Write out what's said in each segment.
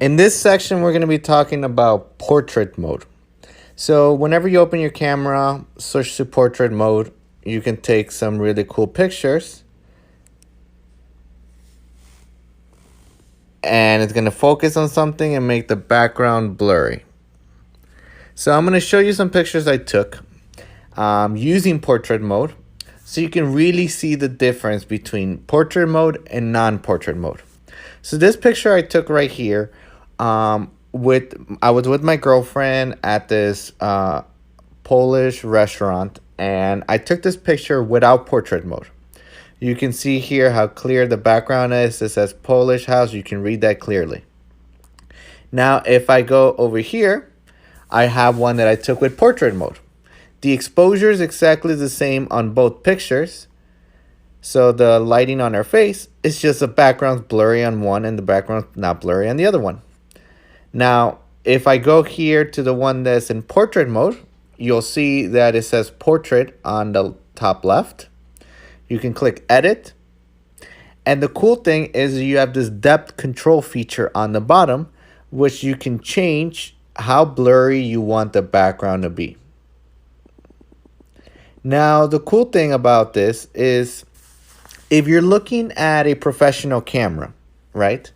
In this section, we're going to be talking about portrait mode. So whenever you open your camera, switch to portrait mode, you can take some really cool pictures. And it's going to focus on something and make the background blurry. So I'm going to show you some pictures I took using portrait mode, so you can really see the difference between portrait mode and non-portrait mode. So this picture I took right here, I was with my girlfriend at this Polish restaurant, and I took this picture without portrait mode. You can see here how clear the background is. It says Polish house. You can read that clearly. Now, if I go over here, I have one that I took with portrait mode. The exposure is exactly the same on both pictures. So the lighting on her face is just the background's blurry on one and the background's not blurry on the other one. Now, if I go here to the one that's in portrait mode, you'll see that it says portrait on the top left. You can click edit. And the cool thing is you have this depth control feature on the bottom, which you can change how blurry you want the background to be. Now, the cool thing about this is if you're looking at a professional camera, right,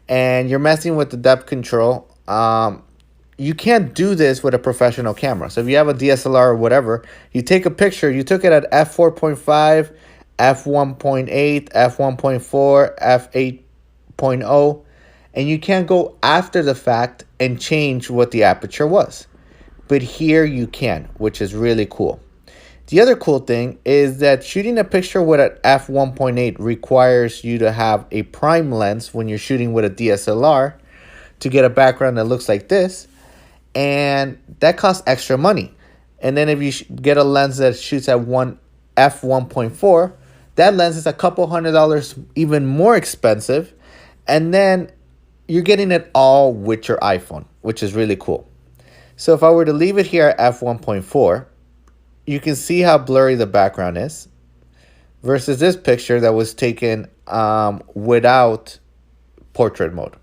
and you're messing with the depth control, you can't do this with a professional camera. So if you have a DSLR or whatever, you take a picture, you took it at f4.5, f1.8, f1.4, f8.0, and you can't go after the fact and change what the aperture was. But here you can, which is really cool. The other cool thing is that shooting a picture with an f1.8 requires you to have a prime lens when you're shooting with a DSLR to get a background that looks like this, and that costs extra money. And then if you get a lens that shoots at f1.4, that lens is a couple $100 even more expensive, and then you're getting it all with your iPhone, which is really cool. So if I were to leave it here at f1.4, you can see how blurry the background is versus this picture that was taken without portrait mode.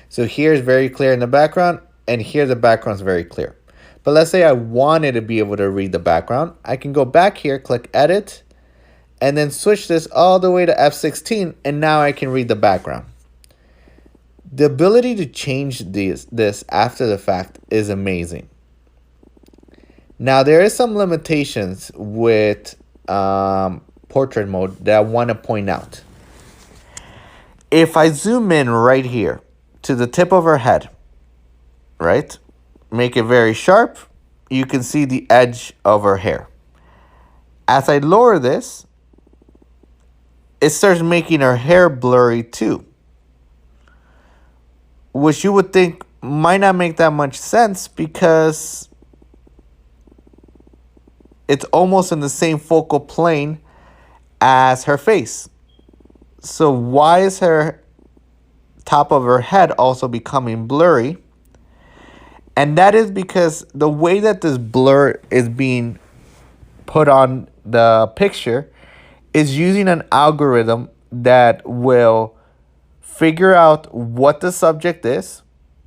So here is very clear in the background, and here the background is very clear. But let's say I wanted to be able to read the background. I can go back here, click edit, and then switch this all the way to f16, and now I can read the background. The ability to change this after the fact is amazing. Now, there is some limitations with portrait mode that I want to point out. If I zoom in right here to the tip of her head, right, make it very sharp, you can see the edge of her hair. As I lower this, it starts making her hair blurry too, which you would think might not make that much sense because it's almost in the same focal plane as her face. So why is her top of her head also becoming blurry? And that is because the way that this blur is being put on the picture is using an algorithm that will figure out what the subject is.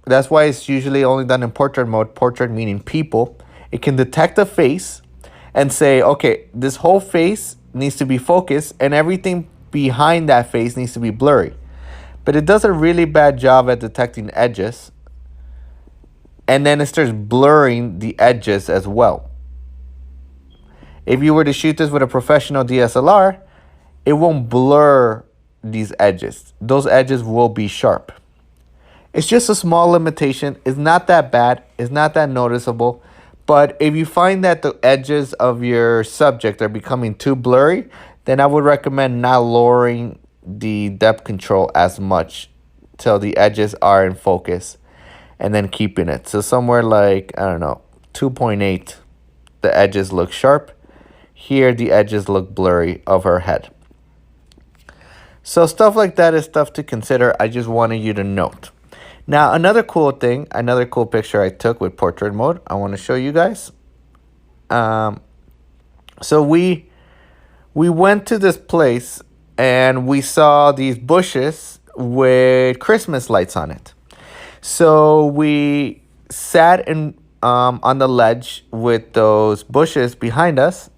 That's why it's usually only done in portrait mode, portrait meaning people. It can detect a face and say, okay, this whole face needs to be focused and everything behind that face needs to be blurry. But it does a really bad job at detecting edges. And then it starts blurring the edges as well. If you were to shoot this with a professional DSLR, it won't blur these edges. Those edges will be sharp. It's just a small limitation. It's not that bad. It's not that noticeable. But if you find that the edges of your subject are becoming too blurry, then I would recommend not lowering the depth control as much till the edges are in focus and then keeping it. So somewhere like, I don't know, 2.8, the edges look sharp. Here, the edges look blurry of her head. So stuff like that is stuff to consider. I just wanted you to note. Now, another cool thing, another cool picture I took with portrait mode, I want to show you guys. So we went to this place and we saw these bushes with Christmas lights on it. So we sat on the ledge with those bushes behind us,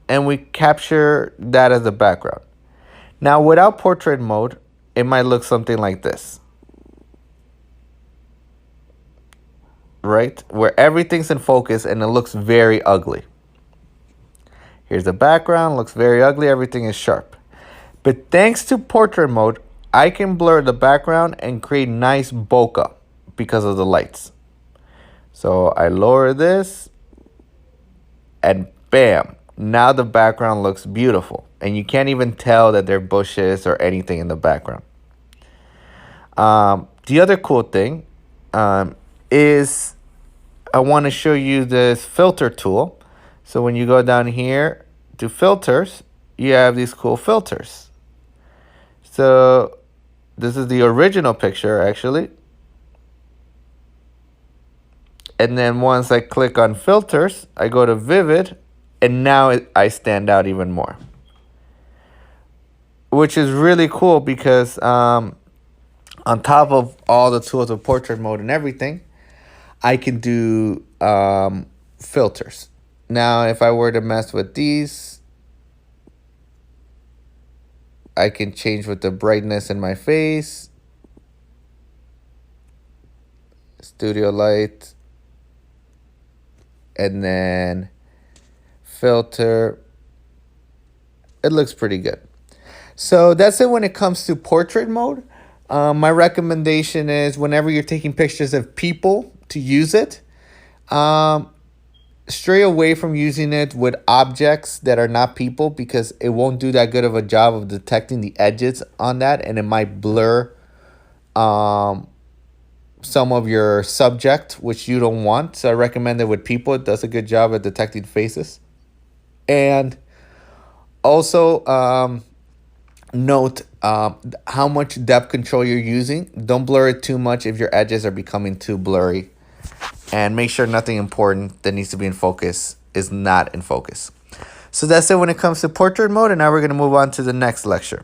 and we capture that as the background. Now, without portrait mode, it might look something like this, right? Where everything's in focus and it looks very ugly. Here's the background, looks very ugly, everything is sharp. But thanks to portrait mode, I can blur the background and create nice bokeh because of the lights. So I lower this and bam, now the background looks beautiful. And you can't even tell that there are bushes or anything in the background. The other cool thing is I want to show you this filter tool. So when you go down here to filters, you have these cool filters. So this is the original picture actually. And then once I click on filters, I go to vivid, and now I stand out even more. Which is really cool because on top of all the tools of portrait mode and everything, I can do filters. Now, if I were to mess with these, I can change with the brightness in my face. Studio light. And then filter. It looks pretty good. So that's it when it comes to portrait mode. My recommendation is whenever you're taking pictures of people to use it, stray away from using it with objects that are not people because it won't do that good of a job of detecting the edges on that, and it might blur some of your subject, which you don't want. So I recommend it with people. It does a good job at detecting faces. And also note how much depth control you're using. Don't blur it too much if your edges are becoming too blurry. And make sure nothing important that needs to be in focus is not in focus. So that's it when it comes to portrait mode. And now we're going to move on to the next lecture.